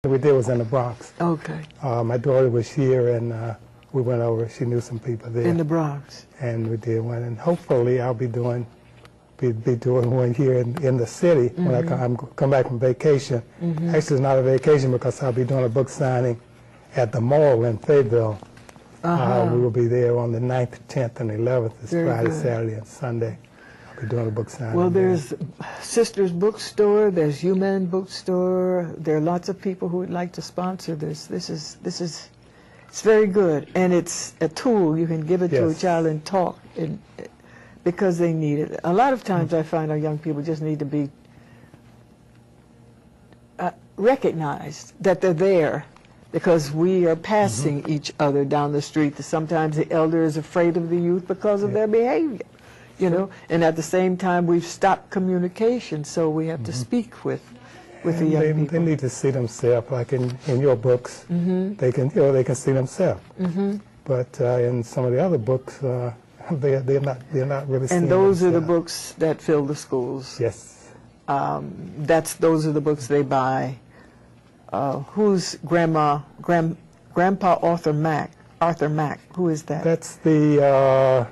we did was in the Bronx. Okay. My daughter was here, and we went over. She knew some people there. In the Bronx. And we did one, and hopefully I'll be doing one here in the city when I come back from vacation. Actually, it's not a vacation because I'll be doing a book signing at the mall in Fayetteville. We will be there on the 9th, 10th, and 11th. It's Friday, Saturday, and Sunday. I'll be doing a book signing. Well, there's Sisters Bookstore, there's Human Bookstore. There are lots of people who would like to sponsor this. It's very good, and it's a tool you can give it to a child and talk, because they need it. A lot of times I find our young people just need to be recognized that they're there, because we are passing each other down the street. Sometimes the elder is afraid of the youth because of their behavior, you know, and at the same time we've stopped communication, so we have to speak with the young people. They need to see themselves, like in your books. They can see themselves. But in some of the other books, they're not really seeing And those are the themselves. books that fill the schools. Yes. Those are the books they buy. Who's Grandpa Arthur Mack? Arthur Mack. Who is that? That's the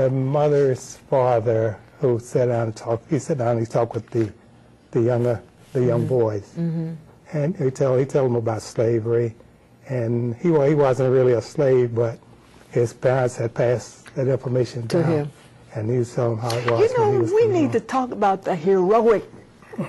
mother's father who sat down and talked. He sat down and he talked with the young boys, and he tell them about slavery, and he wasn't really a slave, but his parents had passed that information to down, him, and he was telling them how it was. You know, when he was we need to talk about the heroic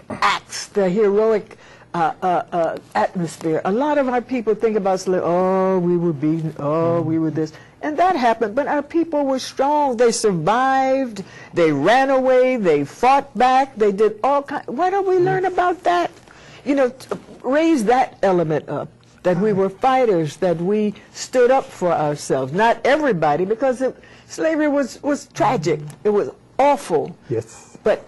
acts, the heroic atmosphere. A lot of our people think about slavery. Oh, we were beaten. Oh, we were this. And that happened, but our people were strong. They survived. They ran away. They fought back. They did all kinds. Why don't we learn about that? You know, raise that element up, that we were fighters, that we stood up for ourselves. Not everybody, because slavery was tragic. It was awful. Yes. But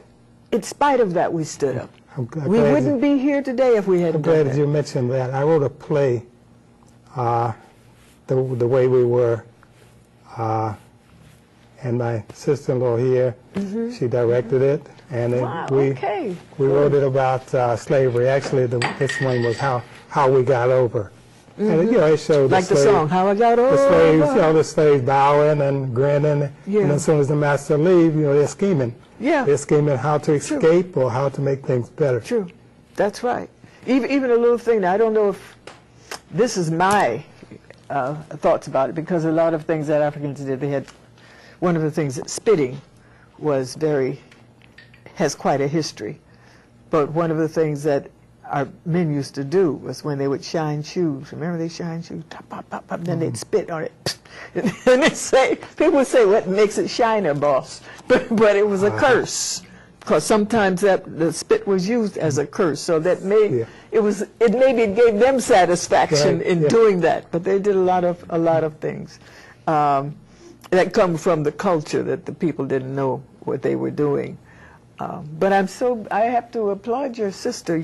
in spite of that, we stood up. We glad wouldn't be here today if we hadn't done I'm glad that. you mentioned that. I wrote a play, the way we were. And my sister-in-law here, she directed it, and we wrote it about slavery. Actually, this one was how we got over, and it showed like the song "How I Got Over." The slaves, the slaves bowing and grinning, and as soon as the master leaves, they're scheming. Yeah, they're scheming how to escape or how to make things better. True, that's right. Even a little thing. Now, I don't know if this is my thoughts about it, because a lot of things that Africans did, they had, one of the things, spitting has quite a history, but one of the things that our men used to do was when they would shine shoes, remember they shine shoes, pop, pop, pop, pop, then they'd spit on it, and people would say, what makes it shiner, boss? But it was a curse, because sometimes the spit was used as a curse, so that maybe it gave them satisfaction in doing that. But they did a lot of things that come from the culture that the people didn't know what they were doing. But I have to applaud your sister.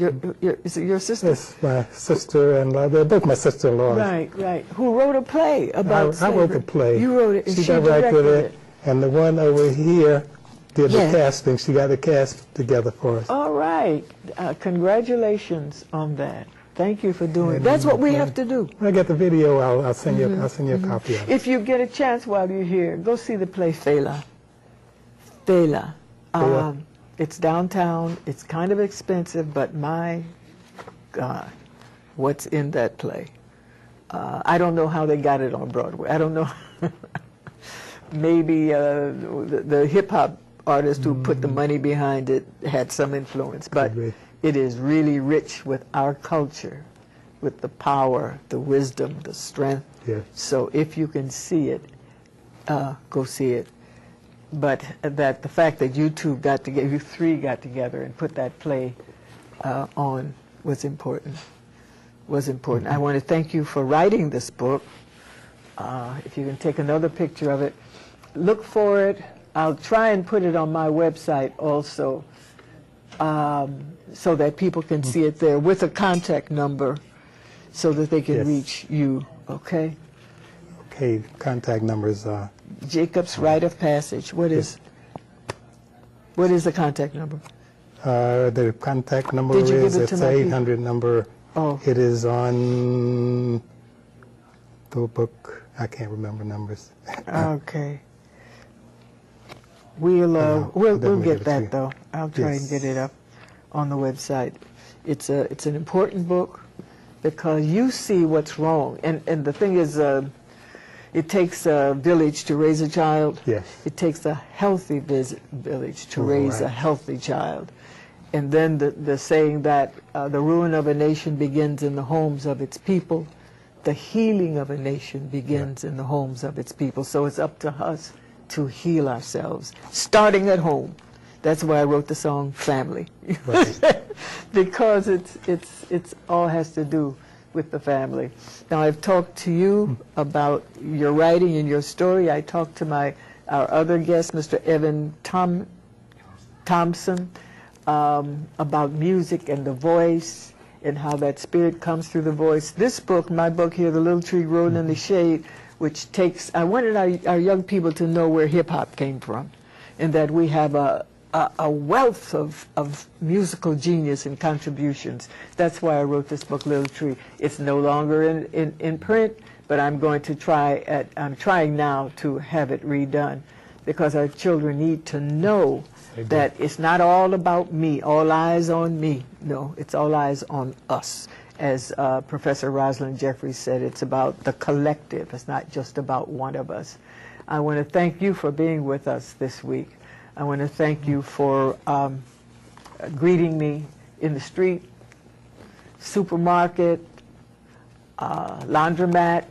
Is it your sister? Yes, my sister and they're both my sister-in-law. Right. Who wrote a play about slavery. I wrote the play. You wrote it, and she directed it, and the one over here did the casting. She got the cast together for us. All right. Congratulations on that. Thank you for doing it. That's what we have to do. When I get the video, I'll send you a copy of it. If you get a chance while you're here, go see the play Fela. It's downtown. It's kind of expensive, but my God, what's in that play? I don't know how they got it on Broadway. I don't know. Maybe the hip-hop artist who put the money behind it had some influence, but it is really rich with our culture, with the power, the wisdom, the strength. Yes. So if you can see it, go see it. But the fact that you three got together and put that play on was important. I want to thank you for writing this book. If you can take another picture of it, look for it. I'll try and put it on my website also, so that people can see it there with a contact number, so that they can reach you. Okay. Okay. Contact numbers. Jacob's Rite of Passage. What is the contact number? The contact number is 800 number Oh. It is on the book. I can't remember numbers. Okay. We'll definitely get give it to that you. though. I'll try and get it up on the website. It's an important book because you see what's wrong, and the thing is, it takes a village to raise a child. Yes. It takes a healthy village to raise a healthy child, and then the saying that the ruin of a nation begins in the homes of its people. The healing of a nation begins in the homes of its people. So it's up to us to heal ourselves, starting at home. That's why I wrote the song "Family," Right. because it's all has to do with the family. Now I've talked to you about your writing and your story. I talked to our other guest, Mr. Evan Thompson, about music and the voice and how that spirit comes through the voice. This book, my book here, The Little Tree Growing in the Shade, which takes, I wanted our young people to know where hip-hop came from, and that we have a wealth of musical genius and contributions. That's why I wrote this book, Little Tree. It's no longer in print, but I'm going to I'm trying now to have it redone, because our children need to know that it's not all about me, all eyes on me. No, it's all eyes on us. As Professor Rosalind Jeffries said, it's about the collective. It's not just about one of us. I want to thank you for being with us this week. I want to thank you for greeting me in the street, supermarket, laundromat,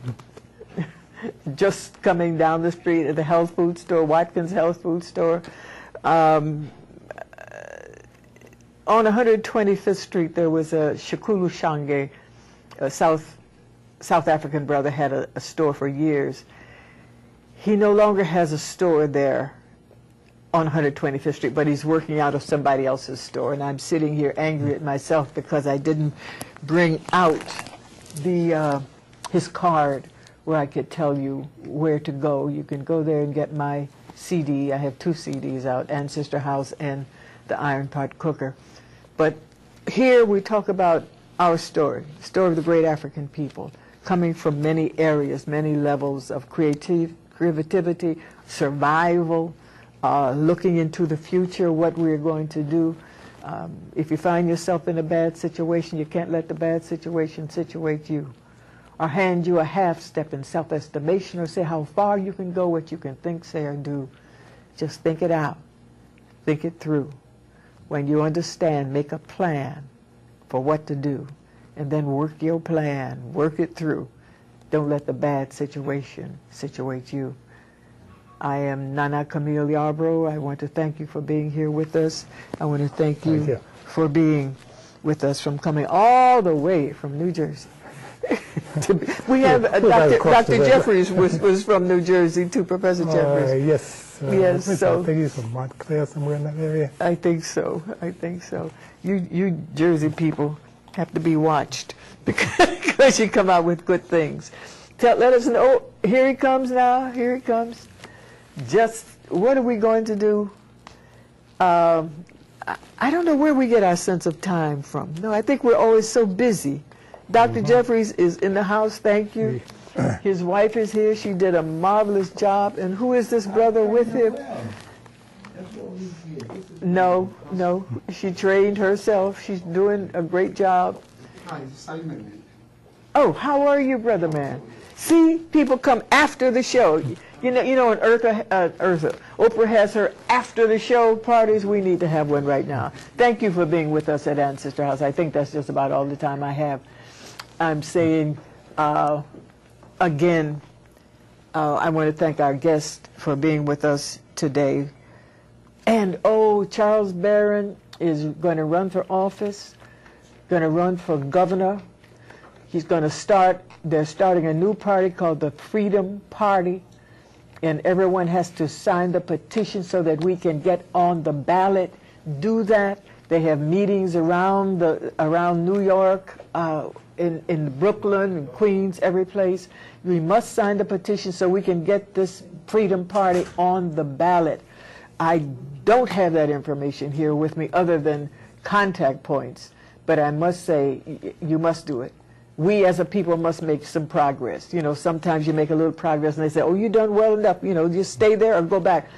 just coming down the street at the health food store, Watkins Health Food Store. On 125th Street, there was a Shakulu Shange, a South African brother, had a store for years. He no longer has a store there on 125th Street, but he's working out of somebody else's store, and I'm sitting here angry at myself because I didn't bring out his card where I could tell you where to go. You can go there and get my CD. I have 2 CDs out, Ancestor House and the Iron Pot Cooker. But here we talk about our story, the story of the great African people, coming from many areas, many levels of creativity, survival, looking into the future, what we're going to do. If you find yourself in a bad situation, you can't let the bad situation situate you, or hand you a half step in self-estimation, or say how far you can go, what you can think, say, or do. Just think it out. Think it through. When you understand, make a plan for what to do, and then work your plan, work it through. Don't let the bad situation situate you. I am Nana Camille Yarbrough. I want to thank you for being here with us. I want to thank you for being with us, from coming all the way from New Jersey. We have Dr. Jeffries was from New Jersey too, Professor Jeffries. Yes. Yes. So I think he's from Montclair, somewhere in that area. I think so. I think so. You Jersey people have to be watched because you come out with good things. Let us know. Here he comes now. Here he comes. Just what are we going to do? I don't know where we get our sense of time from. No, I think we're always so busy. Dr. Jeffries is in the house. Thank you. His wife is here. She did a marvelous job. And who is this brother with him? No. She trained herself. She's doing a great job. Oh, how are you, brother man? See, people come after the show. You know, when Oprah has her after the show parties, we need to have one right now. Thank you for being with us at Ancestor House. I think that's just about all the time I have. I'm saying, again, I want to thank our guest for being with us today. And, Charles Barron is going to run for office, going to run for governor. He's going to they're starting a new party called the Freedom Party, and everyone has to sign the petition so that we can get on the ballot. Do that. They have meetings around New York, in Brooklyn and Queens, every place. We must sign the petition so we can get this Freedom Party on the ballot. I don't have that information here with me other than contact points, But I must say, you must do it. We as a people must make some progress. You know, sometimes you make a little progress and they say, oh, you've done well enough, you know, just stay there or go back.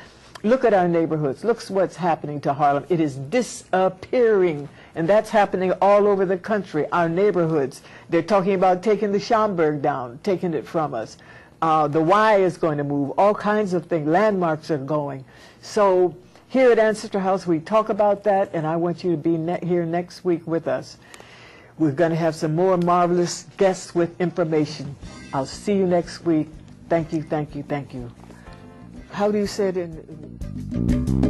Look at our neighborhoods. Look what's happening to Harlem. It is disappearing, and that's happening all over the country, our neighborhoods. They're talking about taking the Schomburg down, taking it from us. The Y is going to move, all kinds of things. Landmarks are going. So here at Ancestor House, we talk about that, and I want you to be here next week with us. We're going to have some more marvelous guests with information. I'll see you next week. Thank you, thank you, thank you. How do you say it in...